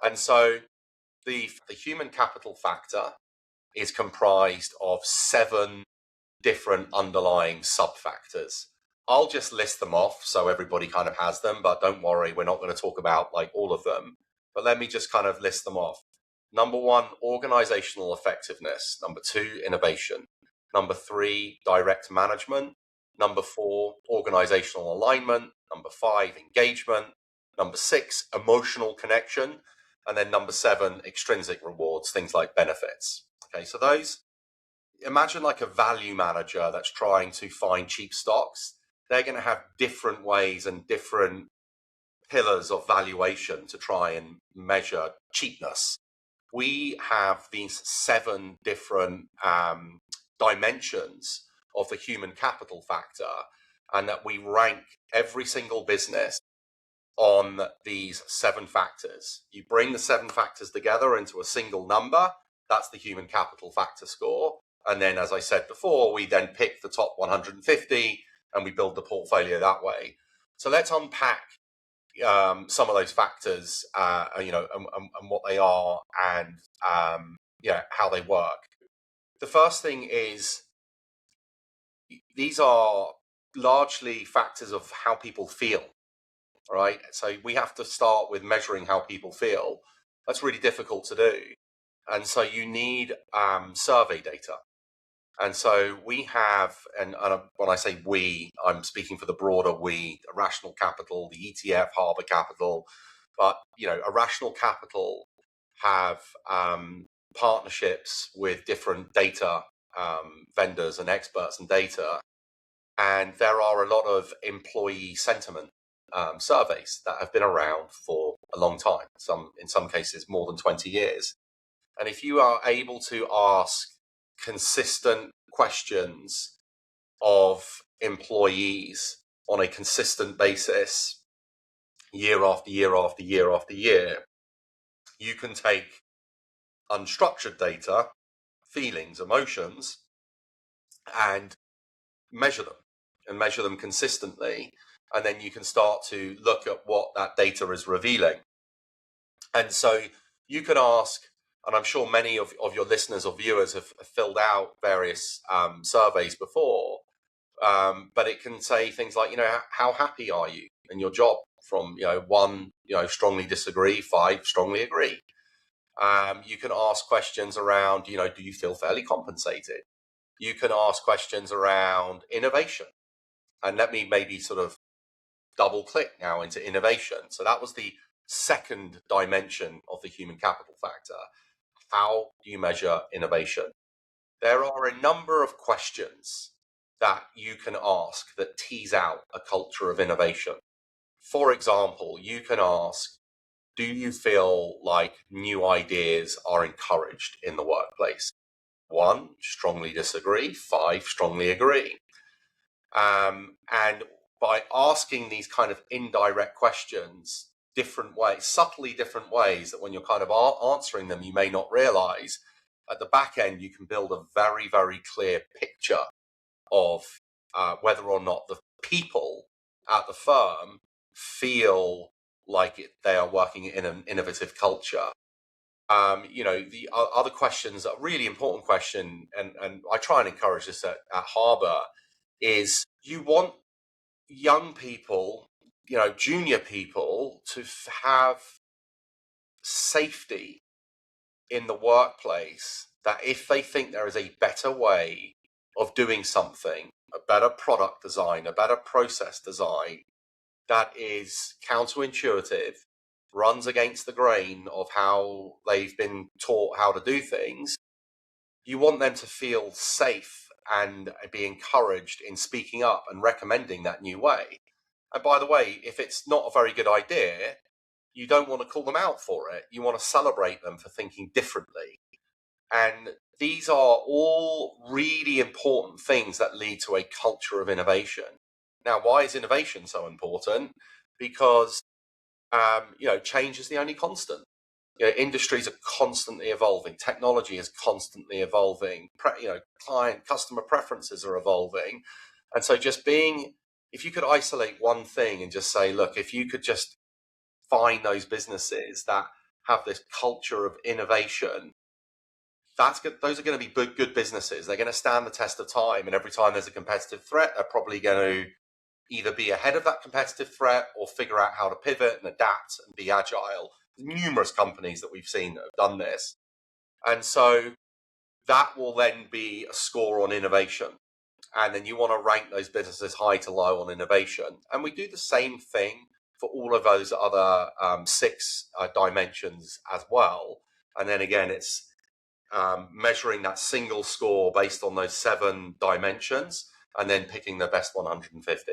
And so the human capital factor is comprised of 7 different underlying sub-factors. I'll just list them off so everybody kind of has them, but don't worry, we're not going to talk about like all of them. But let me just kind of list them off. Number 1, organizational effectiveness. Number 2, innovation. Number 3, direct management. Number 4, organizational alignment. Number 5, engagement. Number 6, emotional connection. And then number 7, extrinsic rewards, things like benefits. Okay, so those, imagine like a value manager that's trying to find cheap stocks. They're going to have different ways and different pillars of valuation to try and measure cheapness. We have these 7 different dimensions of the human capital factor, and that we rank every single business on these 7 factors. You bring the 7 factors together into a single number. That's the human capital factor score. And then, as I said before, we then pick the top 150 and we build the portfolio that way. So let's unpack some of those factors, and what they are, and how they work. The first thing is, these are largely factors of how people feel, right? So we have to start with measuring how people feel. That's really difficult to do. And so you need survey data. And so we have, and when I say we, I'm speaking for the broader we, Irrational Capital, the ETF, HAPI Capital. But, Irrational Capital have partnerships with different data vendors and experts in data. And there are a lot of employee sentiment surveys that have been around for a long time, in some cases more than 20 years. And if you are able to ask consistent questions of employees on a consistent basis, year after year after year after year, you can take unstructured data, feelings, emotions, and measure them consistently. And then you can start to look at what that data is revealing. And so you can ask, and I'm sure many of your listeners or viewers have filled out various surveys before, but it can say things like, how happy are you in your job? From 1, strongly disagree, 5, strongly agree. You can ask questions around, do you feel fairly compensated? You can ask questions around innovation. And let me maybe sort of double click now into innovation. So that was the second dimension of the human capital factor. How do you measure innovation? There are a number of questions that you can ask that tease out a culture of innovation. For example, you can ask, do you feel like new ideas are encouraged in the workplace? 1, strongly disagree, 5, strongly agree. And by asking these kind of indirect questions, different ways, subtly different ways, that when you're kind of answering them, you may not realize, at the back end, you can build a very, very clear picture of whether or not the people at the firm feel like they are working in an innovative culture. The other questions, a really important question, and I try and encourage this at Harbour, is you want young people, junior people, to have safety in the workplace, that if they think there is a better way of doing something, a better product design, a better process design that is counterintuitive, runs against the grain of how they've been taught how to do things, you want them to feel safe and be encouraged in speaking up and recommending that new way. And by the way, if it's not a very good idea, you don't want to call them out for it. You want to celebrate them for thinking differently. And these are all really important things that lead to a culture of innovation. Now, why is innovation so important? Because, change is the only constant. Industries are constantly evolving. Technology is constantly evolving. Customer preferences are evolving. And so if you could isolate one thing and just say, look, if you could just find those businesses that have this culture of innovation, those are going to be good businesses. They're going to stand the test of time, and every time there's a competitive threat, they're probably going to either be ahead of that competitive threat or figure out how to pivot and adapt and be agile. Numerous companies that we've seen that have done this. And so that will then be a score on innovation. And then you want to rank those businesses high to low on innovation. And we do the same thing for all of those other 6 dimensions as well. And then again, it's measuring that single score based on those 7 dimensions and then picking the best 150.